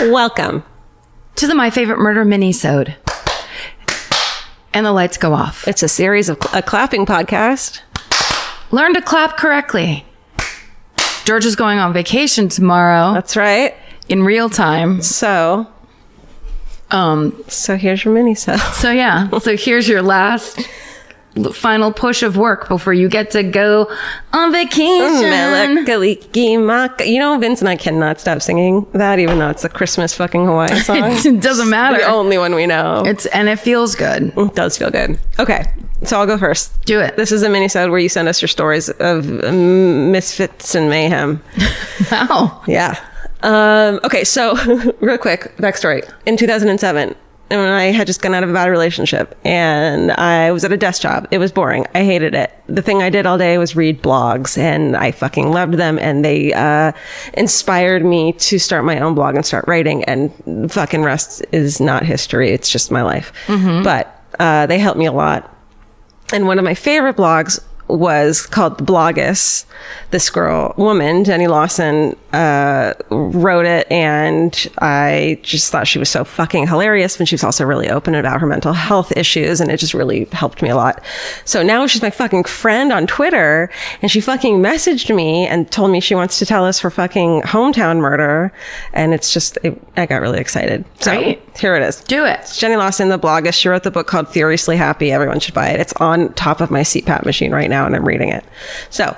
Welcome to the My Favorite Murder mini-sode. And the lights go off. It's a series of a clapping podcast. Learn to clap correctly. George is going on vacation tomorrow. That's right. In real time. So here's your mini-sode. So yeah. So here's your last final push of work before you get to go on vacation. You know, Vince and I cannot stop singing that, even though it's a Christmas fucking Hawaii song. It doesn't matter. The only one we know. And it feels good. It does feel good. Okay, so I'll go first. Do it. This is a mini-sode where you send us your stories of misfits and mayhem. Wow. Yeah. Okay, so real quick, backstory. In 2007, when I had just gotten out of a bad relationship and I was at a desk job. It was boring. I hated it. The thing I did all day was read blogs, and I fucking loved them, and they inspired me to start my own blog and start writing, and fucking rest is not history. It's just my life. Mm-hmm. But they helped me a lot. And one of my favorite blogs was called The Blogus. This woman, Jenny Lawson, wrote it, and I just thought she was so fucking hilarious, and she was also really open about her mental health issues, and it just really helped me a lot. So now she's my fucking friend on Twitter, and she fucking messaged me and told me she wants to tell us her fucking hometown murder, and I got really excited. So here it is. Do it. It's Jenny Lawson, The Blogus. She wrote the book called Furiously Happy. Everyone should buy it. It's on top of my CPAP machine right now, and I'm reading it. So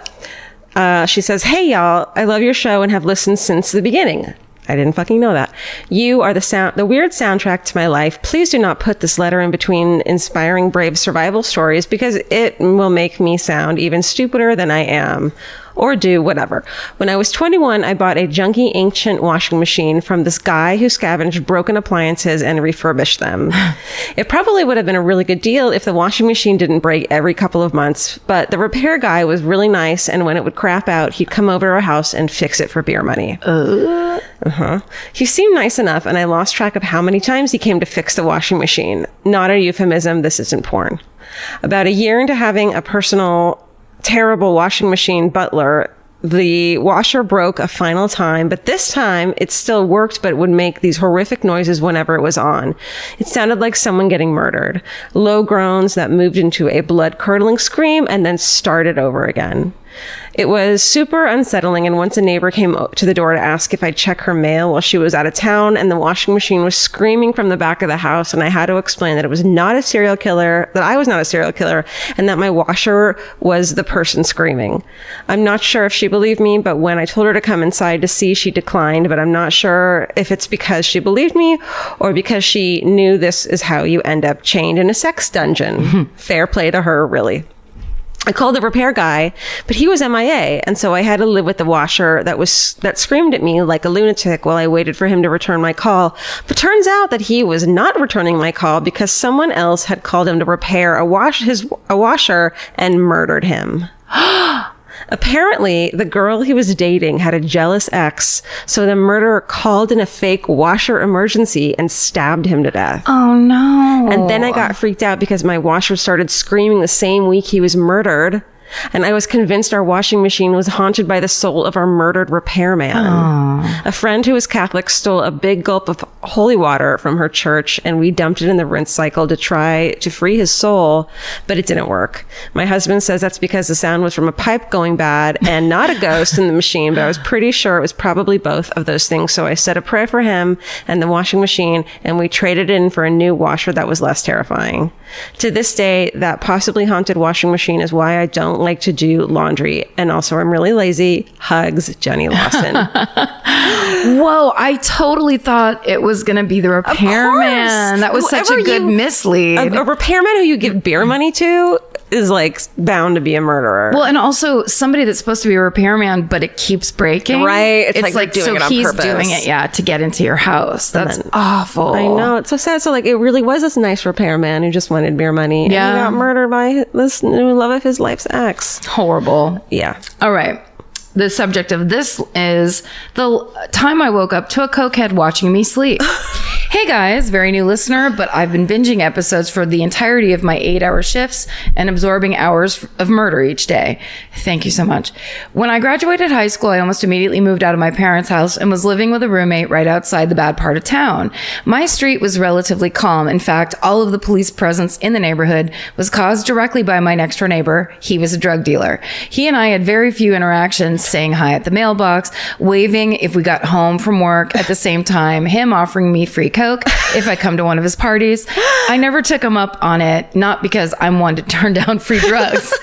she says, "Hey y'all, I love your show and have listened since the beginning." I didn't fucking know that. "You are the weird soundtrack to my life. Please do not put this letter in between inspiring brave survival stories, because it will make me sound even stupider than I am. Or do whatever. When I was 21, I bought a junky ancient washing machine from this guy who scavenged broken appliances and refurbished them. It probably would have been a really good deal if the washing machine didn't break every couple of months, but the repair guy was really nice, and when it would crap out, he'd come over to our house and fix it for beer money." He seemed nice enough, and I lost track of how many times he came to fix the washing machine. Not a euphemism, this isn't porn. About a year into having a personal terrible washing machine butler, the washer broke a final time, but this time it still worked, but it would make these horrific noises whenever it was on. It sounded like someone getting murdered. Low groans that moved into a blood-curdling scream and then started over again. It was super unsettling, and once a neighbor came to the door to ask if I'd check her mail while she was out of town, and the washing machine was screaming from the back of the house, and I had to explain that I was not a serial killer, and that my washer was the person screaming. I'm not sure if she believed me, but when I told her to come inside to see, she declined, but I'm not sure if it's because she believed me or because she knew this is how you end up chained in a sex dungeon. Fair play to her, really. I called the repair guy, but he was MIA, and so I had to live with the washer that screamed at me like a lunatic while I waited for him to return my call. But turns out that he was not returning my call because someone else had called him to repair a washer and murdered him. Apparently, the girl he was dating had a jealous ex, so the murderer called in a fake washer emergency and stabbed him to death. Oh, no. And then I got freaked out because my washer started screaming the same week he was murdered. And I was convinced our washing machine was haunted by the soul of our murdered repairman. A friend who was Catholic stole a big gulp of holy water from her church, and we dumped it in the rinse cycle to try to free his soul, but it didn't work. My husband says that's because the sound was from a pipe going bad and not a ghost in the machine, but I was pretty sure it was probably both of those things. So I said a prayer for him and the washing machine, and we traded in for a new washer that was less terrifying. To this day, that possibly haunted washing machine is why I don't like to do laundry, and also I'm really lazy. Hugs, Jenny Lawson. Whoa, I totally thought it was going to be the repairman. That was such a good mislead. A repairman who you give beer money to is like bound to be a murderer. Well, and also somebody that's supposed to be a repairman, but it keeps breaking. Right. It's like doing it on he's purpose. Doing it, to get into your house. That's awful. I know. It's so sad. So like, it really was this nice repairman who just wanted beer money. Yeah. And he got murdered by this new love of his life's ex. Horrible. Yeah. All right. The subject of this is the time I woke up to a cokehead watching me sleep. Hey guys, very new listener, but I've been binging episodes for the entirety of my 8-hour shifts and absorbing hours of murder each day. Thank you so much. When I graduated high school, I almost immediately moved out of my parents' house and was living with a roommate right outside the bad part of town. My street was relatively calm. In fact, all of the police presence in the neighborhood was caused directly by my next door neighbor. He was a drug dealer. He and I had very few interactions, saying hi at the mailbox, waving if we got home from work at the same time, him offering me free Coke if I come to one of his parties. I never took him up on it, not because I'm one to turn down free drugs,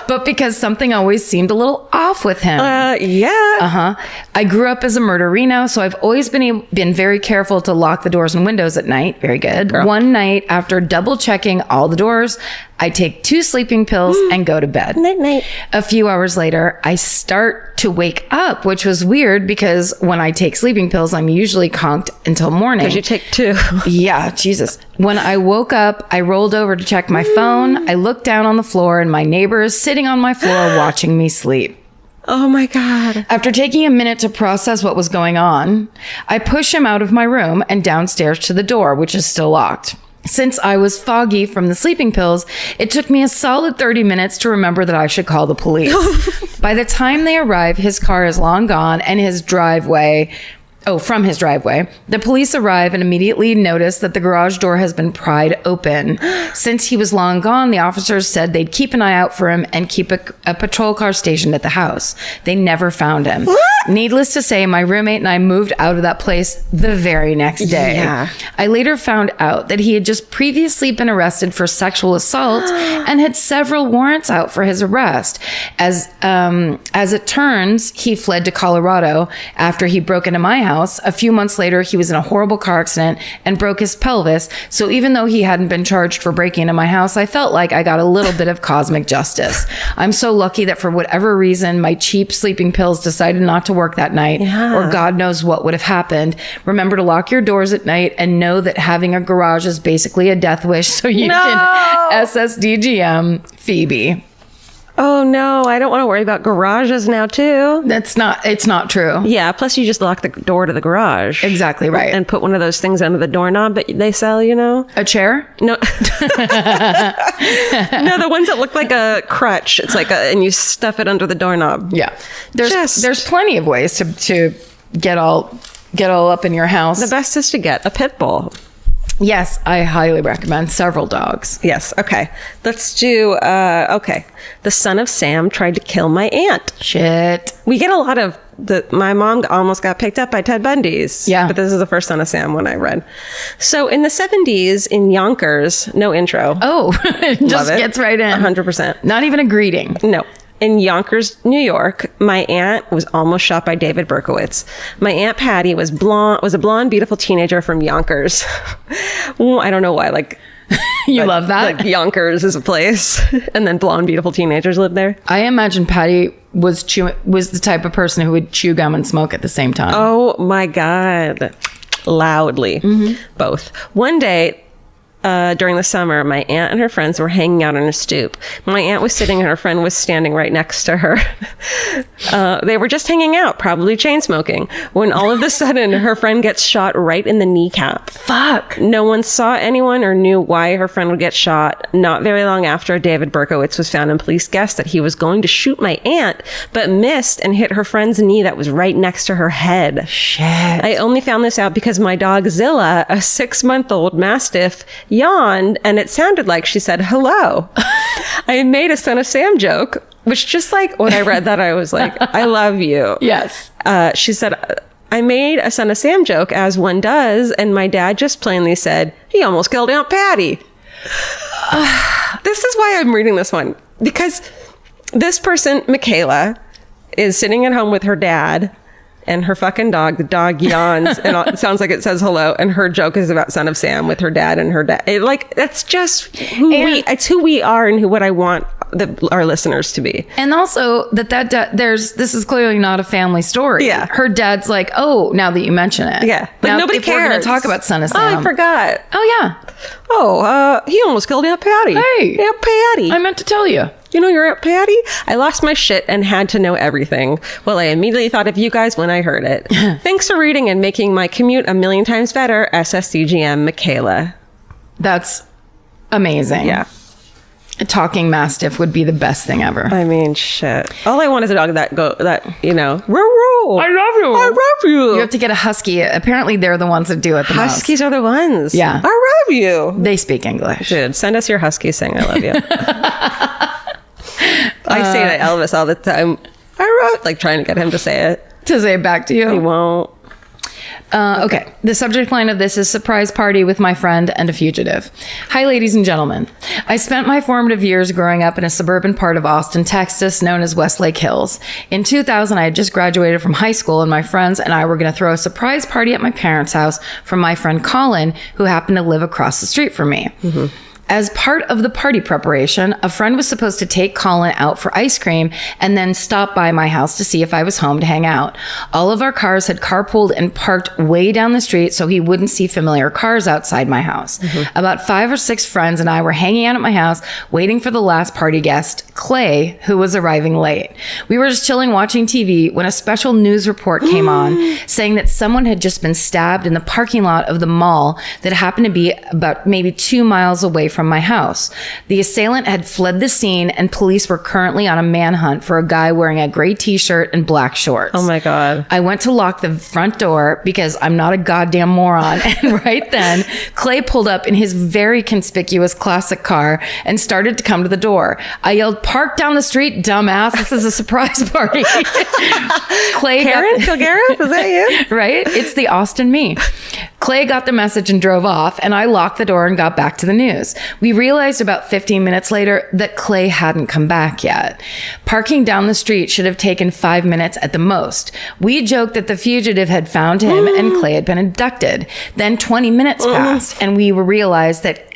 but because something always seemed a little off with him. Yeah. I grew up as a murderino, so I've always been very careful to lock the doors and windows at night. Very good. Girl. One night, after double checking all the doors, I take 2 sleeping pills and go to bed. Night. A few hours later, I start to wake up, which was weird because when I take sleeping pills, I'm usually conked until morning. Because you take 2. Yeah, Jesus. When I woke up, I rolled over to check my phone. I looked down on the floor and my neighbor is sitting on my floor watching me sleep. Oh my God. After taking a minute to process what was going on, I push him out of my room and downstairs to the door, which is still locked. Since I was foggy from the sleeping pills, it took me a solid 30 minutes to remember that I should call the police. By the time they arrive, his car is long gone and from his driveway, the police arrive and immediately notice that the garage door has been pried open. Since he was long gone, the officers said they'd keep an eye out for him and keep a patrol car stationed at the house. They never found him. Needless to say, my roommate and I moved out of that place the very next day. Yeah. I later found out that he had just previously been arrested for sexual assault and had several warrants out for his arrest. As it turns, he fled to Colorado after he broke into my house. A few months later, he was in a horrible car accident and broke his pelvis. So even though he hadn't been charged for breaking into my house, I felt like I got a little bit of cosmic justice. I'm so lucky that for whatever reason, my cheap sleeping pills decided not to work that night, or God knows what would have happened. Remember to lock your doors at night and know that having a garage is basically a death wish, so you can SSDGM Phoebe. Oh no, I don't want to worry about garages now too. It's not true. Yeah, plus you just lock the door to the garage. Exactly right. And put one of those things under the doorknob that they sell, you know? A chair? No. No, the ones that look like a crutch. It's like and you stuff it under the doorknob. Yeah. There's plenty of ways to get all up in your house. The best is to get a pit bull. Yes, I highly recommend several dogs. Yes. Okay. Let's do, okay. The son of Sam tried to kill my aunt. Shit. We get a lot of my mom almost got picked up by Ted Bundy's. Yeah. But this is the first Son of Sam one I read. So in the 70s in Yonkers, no intro. Oh, it just gets right in. 100%. Not even a greeting. No. In Yonkers, New York, my aunt was almost shot by David Berkowitz. My Aunt Patty was a blonde, beautiful teenager from Yonkers. Well, I don't know why, you love that? Like Yonkers is a place, and then blonde, beautiful teenagers live there. I imagine Patty was the type of person who would chew gum and smoke at the same time. Oh my God. Loudly. Mm-hmm. Both. One day, during the summer, my aunt and her friends were hanging out on a stoop. My aunt was sitting and her friend was standing right next to her. They were just hanging out, probably chain smoking, when all of a sudden her friend gets shot right in the kneecap. Fuck. No one saw anyone or knew why her friend would get shot. Not very long after, David Berkowitz was found and police guessed that he was going to shoot my aunt, but missed and hit her friend's knee that was right next to her head. Shit. I only found this out because my dog Zilla, a 6-month-old Mastiff, yawned and it sounded like she said hello. I had made a Son of Sam joke, which just like when I read that, I was like, I love you. Yes. She said, I made a Son of Sam joke as one does. And my dad just plainly said, he almost killed Aunt Patty. This is why I'm reading this one, because this person, Michaela, is sitting at home with her dad and her fucking dog. The dog yawns and it sounds like it says hello. And her joke is about Son of Sam with her dad and her dad. That's just it's who we are and what I want our listeners to be. And also this is clearly not a family story. Yeah. Her dad's like, oh, now that you mention it. Yeah. But now, nobody if cares. We're going to talk about Son of Sam. Oh, I forgot. Oh, yeah. Oh, he almost killed Aunt Patty. Hey. Aunt Patty. I meant to tell you. You know your Aunt Patty? I lost my shit and had to know everything. Well, I immediately thought of you guys when I heard it. Thanks for reading and making my commute a million times better. SSDGM, Michaela. That's amazing. Yeah. A talking mastiff would be the best thing ever. I mean, shit. All I want is a dog that roo-roo. I love you. I love you. You have to get a husky. Apparently, they're the ones that do it the most. Huskies are the ones. Yeah. I love you. They speak English. Dude, send us your husky saying I love you. I say to Elvis all the time. I wrote, like, trying to get him to say it. To say it back to you. He won't. Okay. The subject line of this is surprise party with my friend and a fugitive. Hi, ladies and gentlemen. I spent my formative years growing up in a suburban part of Austin, Texas, known as Westlake Hills. In 2000, I had just graduated from high school, and my friends and I were going to throw a surprise party at my parents' house for my friend Colin, who happened to live across the street from me. Mm-hmm. As part of the party preparation, a friend was supposed to take Colin out for ice cream and then stop by my house to see if I was home to hang out. All of our cars had carpooled and parked way down the street so he wouldn't see familiar cars outside my house. Mm-hmm. About 5 or 6 friends and I were hanging out at my house waiting for the last party guest, Clay, who was arriving late. We were just chilling watching TV when a special news report came on saying that someone had just been stabbed in the parking lot of the mall that happened to be about maybe 2 miles away from my house. The assailant had fled the scene and police were currently on a manhunt for a guy wearing a gray t-shirt and black shorts. Oh my God. I went to lock the front door because I'm not a goddamn moron. And right then, Clay pulled up in his very conspicuous classic car and started to come to the door. I yelled, "Park down the street, dumbass. This is a surprise party." Clay Karen Kilgariff, is that you? Right? It's the Austin me. Clay got the message and drove off, and I locked the door and got back to the news. We realized about 15 minutes later that Clay hadn't come back yet. Parking down the street should have taken 5 minutes at the most. We joked that the fugitive had found him and Clay had been abducted. Then 20 minutes passed, and we realized that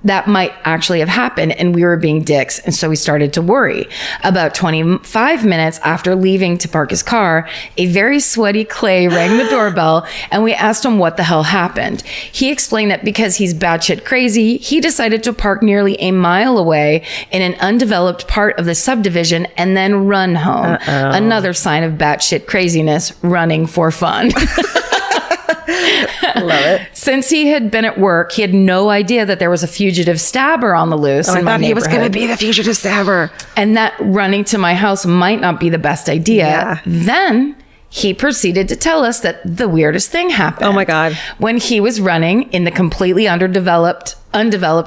that might actually have happened, and we were being dicks, and so we started to worry. About 25 minutes after leaving to park his car, a very sweaty Clay rang the doorbell, and we asked him what the hell happened. He explained that because he's batshit crazy, he decided to park nearly a mile away in an undeveloped part of the subdivision and then run home. Another sign of batshit craziness, running for fun. Love it. Since he had been at work, he had no idea that there was a fugitive stabber on the loose. I thought he was going to be the fugitive stabber. And that running to my house might not be the best idea. Yeah. Then he proceeded to tell us that the weirdest thing happened. Oh my God. When he was running in the completely undeveloped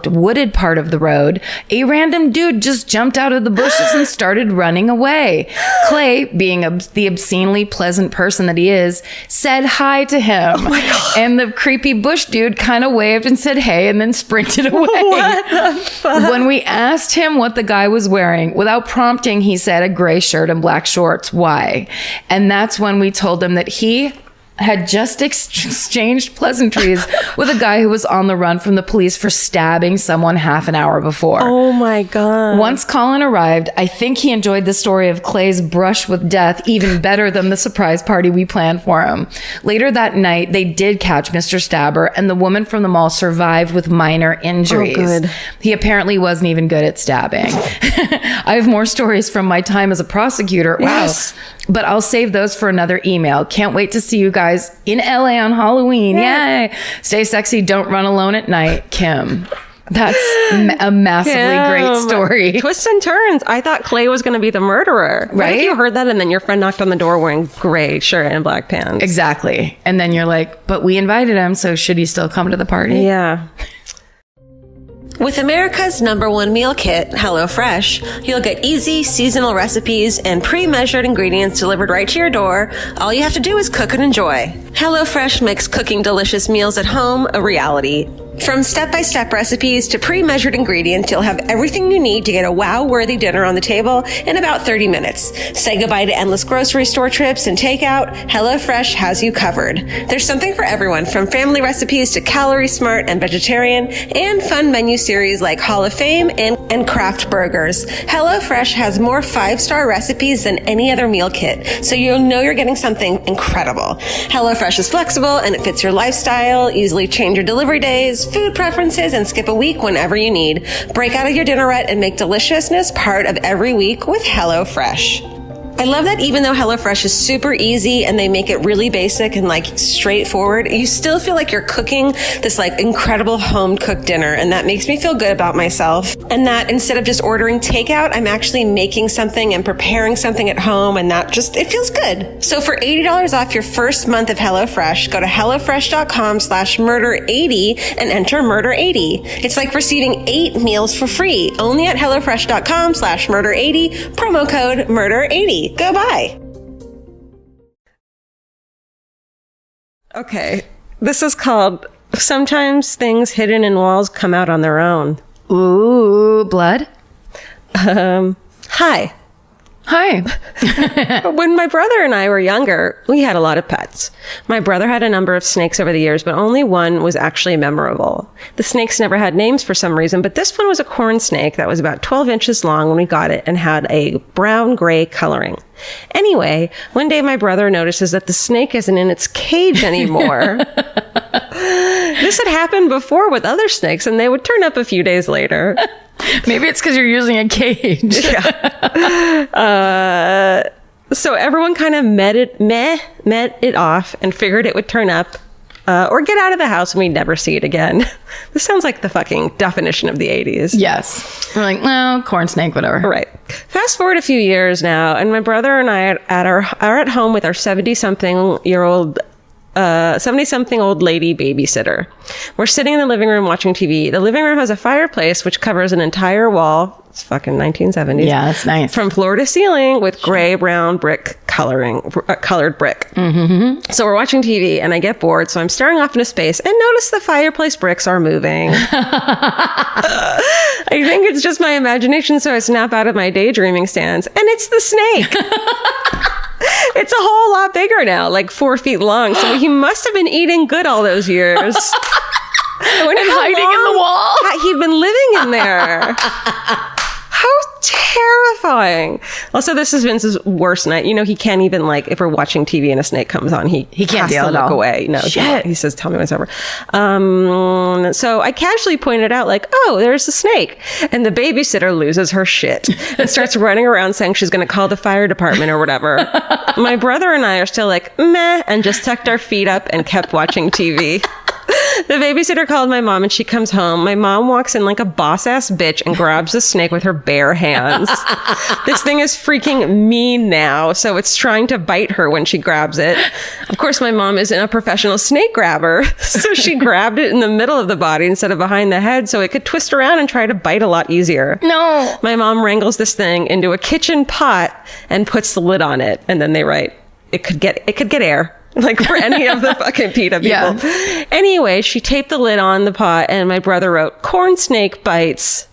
wooded part of the road, a random dude just jumped out of the bushes and started running away. Clay, being the obscenely pleasant person that he is, said hi to him. Oh my God. And the creepy bush dude kind of waved and said hey and then sprinted away. What the fuck? When we asked him what the guy was wearing, without prompting, he said a gray shirt and black shorts. Why? And that's when we told him that he had just exchanged pleasantries with a guy who was on the run from the police for stabbing someone half an hour before. Oh my God. Once Colin arrived, I think he enjoyed the story of Clay's brush with death even better than the surprise party we planned for him. Later that night, they did catch Mr. Stabber, and the woman from the mall survived with minor injuries. Oh, good. He apparently wasn't even good at stabbing. I have more stories from my time as a prosecutor. Yes. Wow. But I'll save those for another email. Can't wait to see you guys in LA on Halloween. Yay. Stay sexy. Don't run alone at night. Kim. That's a massively great story. Twists and turns. I thought Clay was going to be the murderer. What Right? if you heard that and then your friend knocked on the door wearing gray shirt and black pants? Exactly. And then you're like, but we invited him, so should he still come to the party? Yeah. With America's #1 meal kit, HelloFresh, you'll get easy, seasonal recipes and pre-measured ingredients delivered right to your door. All you have to do is cook and enjoy. HelloFresh makes cooking delicious meals at home a reality. From step-by-step recipes to pre-measured ingredients, you'll have everything you need to get a wow-worthy dinner on the table in about 30 minutes. Say goodbye to endless grocery store trips and takeout. HelloFresh has you covered. There's something for everyone, from family recipes to calorie smart and vegetarian, and fun menu series like Hall of Fame and craft burgers. HelloFresh has more 5-star recipes than any other meal kit, so you'll know you're getting something incredible. HelloFresh is flexible and it fits your lifestyle. Easily change your delivery days, food preferences, and skip a week whenever you need. Break out of your dinner rut and make deliciousness part of every week with HelloFresh. I love that even though HelloFresh is super easy and they make it really basic and like straightforward, you still feel like you're cooking this like incredible home cooked dinner. And that makes me feel good about myself. And that instead of just ordering takeout, I'm actually making something and preparing something at home. And that just, it feels good. So for $80 off your first month of HelloFresh, go to HelloFresh.com/murder80 and enter murder80. It's like receiving 8 meals for free only at HelloFresh.com/murder80, promo code murder80. Go buy. Okay. This is called Sometimes Things Hidden in Walls Come Out on Their Own. Ooh, blood? Hi. Hi. When my brother and I were younger, we had a lot of pets. My brother had a number of snakes over the years, but only one was actually memorable. The snakes never had names for some reason, but this one was a corn snake that was about 12 inches long when we got it and had a brown-gray coloring. Anyway, one day my brother notices that the snake isn't in its cage anymore. This had happened before with other snakes, and they would turn up a few days later. Maybe it's because you're using a cage. Yeah. So everyone kind of met it off and figured it would turn up or get out of the house and we'd never see it again. This sounds like the fucking definition of the 80s. Yes. We're like, well, corn snake, whatever. Right. Fast forward a few years now, and my brother and I are at home with our 70-something old lady babysitter. We're sitting in the living room watching TV. The living room has a fireplace which covers an entire wall. It's fucking 1970s. Yeah, it's nice. From floor to ceiling with gray brown brick colored brick. Mm-hmm. So we're watching TV and I get bored, so I'm staring off into space and notice the fireplace bricks are moving. I think it's just my imagination, so I snap out of my daydreaming stance and it's the snake. It's a whole lot bigger now, like 4 feet long. So he must have been eating good all those years. And hiding in the wall. He'd been living in there. How terrifying. Also, this is Vince's worst night. You know, he can't even, like, if we're watching TV and a snake comes on, he can't has to look away. No, he says, tell me when it's over. So I casually pointed out, like, oh, there's a snake. And the babysitter loses her shit and starts running around saying she's going to call the fire department or whatever. My brother and I are still like, meh, and just tucked our feet up and kept watching TV. The babysitter called my mom and she comes home. My mom walks in like a boss-ass bitch and grabs the snake with her bare hands. This thing is freaking mean now, so it's trying to bite her when she grabs it. Of course, my mom isn't a professional snake grabber, so she grabbed it in the middle of the body instead of behind the head so it could twist around and try to bite a lot easier. No. My mom wrangles this thing into a kitchen pot and puts the lid on it, and then they write, it could get air. Like for any of the fucking PETA people. Yeah. Anyway, she taped the lid on the pot and my brother wrote, corn snake bites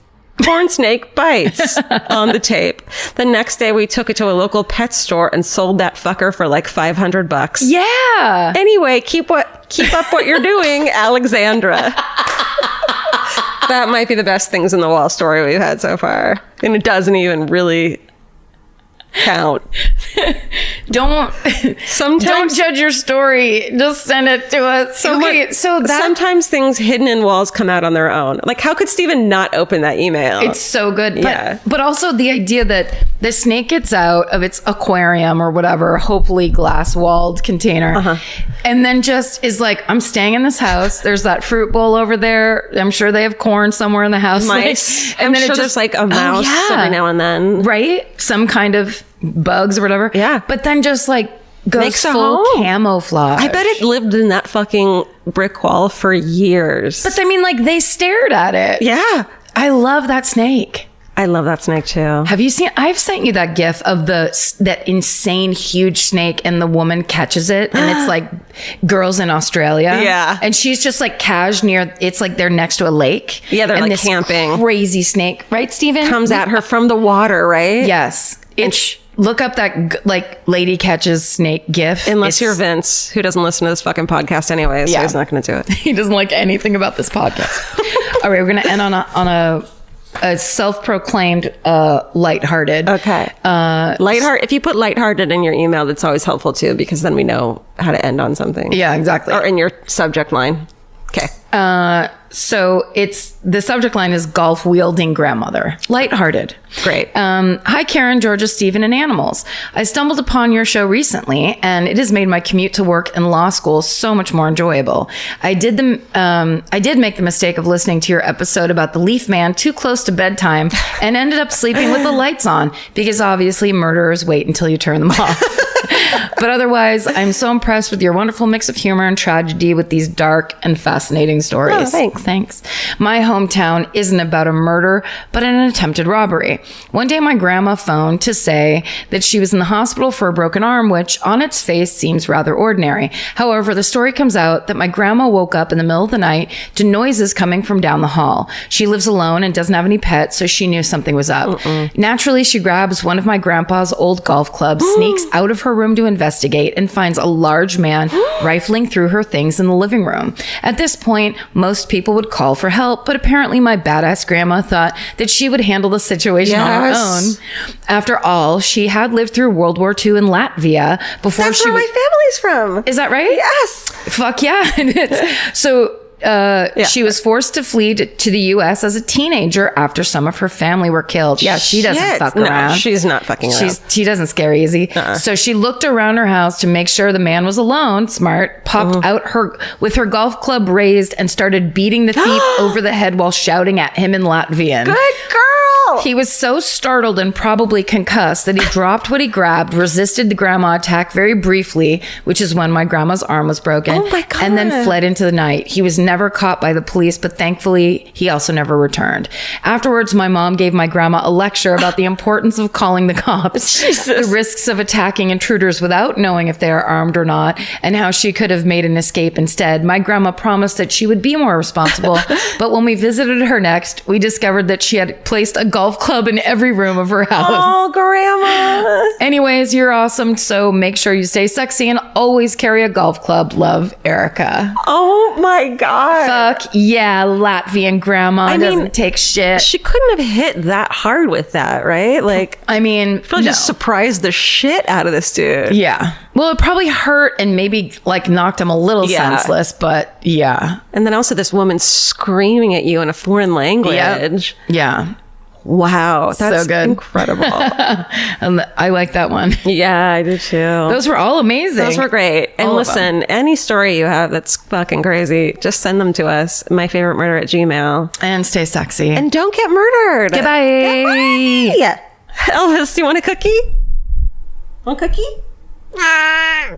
on the tape. The next day we took it to a local pet store and sold that fucker for like $500. Yeah. Anyway, keep up what you're doing, Alexandra. That might be the best things in the wall story we've had so far. And it doesn't even really count. Don't judge your story. Just send it to us. Sometimes things hidden in walls come out on their own. Like, how could Steven not open that email? It's so good. Yeah. But also the idea that the snake gets out of its aquarium or whatever, hopefully glass-walled container, and then just is like, I'm staying in this house. There's that fruit bowl over there. I'm sure they have corn somewhere in the house. Mice. And then sure there's like a mouse every now and then. Right? Some kind of bugs or whatever. Yeah. But then just like goes Makes full camouflage. I bet it lived in that fucking brick wall for years. But I mean, like, they stared at it. Yeah. I love that snake. I love that snake too. Have you seen, I've sent you that gif of that insane huge snake and the woman catches it and it's like girls in Australia. Yeah. And she's just like it's like they're next to a lake. Yeah, they're and like this camping. Crazy snake. Right, Steven? Comes at her from the water, right? Yes. Look up that like lady catches snake gif. Unless you're Vince, who doesn't listen to this fucking podcast anyway, so he's not going to do it. He doesn't like anything about this podcast. All right, we're going to end on a self-proclaimed lighthearted. Okay. If you put lighthearted in your email, that's always helpful too, because then we know how to end on something. Yeah, exactly. Or in your subject line. Okay. So the subject line is golf wielding grandmother. Lighthearted. Great. Hi, Karen, Georgia, Stephen, and animals. I stumbled upon your show recently, and it has made my commute to work and law school so much more enjoyable. I did make the mistake of listening to your episode about the Leaf Man too close to bedtime and ended up sleeping with the lights on because obviously murderers wait until you turn them off. But otherwise, I'm so impressed with your wonderful mix of humor and tragedy with these dark and fascinating stories. Oh, thanks. Thanks. My hometown isn't about a murder, but an attempted robbery. One day, my grandma phoned to say that she was in the hospital for a broken arm, which on its face seems rather ordinary. However, the story comes out that my grandma woke up in the middle of the night to noises coming from down the hall. She lives alone and doesn't have any pets, so she knew something was up. Naturally, she grabs one of my grandpa's old golf clubs, sneaks out of her room to investigate, and finds a large man rifling through her things in the living room. At this point, most people would call for help, but apparently my badass grandma thought that she would handle the situation on her own. After all, she had lived through World War II in Latvia before That's where my family's from. Is that right? Yes. Fuck yeah. So she was forced to flee to the U.S. as a teenager after some of her family were killed. Yeah, she doesn't fuck around. No, she's not fucking around. She doesn't scare easy. So she looked around her house to make sure the man was alone. Smart. Popped out with her golf club raised and started beating the thief over the head while shouting at him in Latvian. Good girl. He was so startled and probably concussed that he dropped what he grabbed, resisted the grandma attack very briefly, which is when my grandma's arm was broken, Oh my God. and then fled into the night. He was never caught by the police, but thankfully, he also never returned. Afterwards, my mom gave my grandma a lecture about the importance of calling the cops, the risks of attacking intruders without knowing if they are armed or not, and how she could have made an escape instead. My grandma promised that she would be more responsible, but when we visited her next, we discovered that she had placed a golf club in every room of her house. Oh, grandma. Anyways, you're awesome, so make sure you stay sexy and always carry a golf club. Love, Erica. Oh my God. Fuck yeah, Latvian grandma doesn't take shit. She couldn't have hit that hard with that, right? Like, I mean, probably just surprised the shit out of this dude. Yeah. Well, it probably hurt and maybe like knocked him a little senseless, but yeah. And then also this woman screaming at you in a foreign language. Yeah. Wow. That's so good. Incredible. And I like that one. Yeah, I do too. Those were all amazing. Those were great. And All of listen, any story you have that's fucking crazy, just send them to us. myfavoritemurder@gmail.com. And stay sexy. And don't get murdered. Goodbye. Goodbye. Elvis, do you want a cookie? Want a cookie?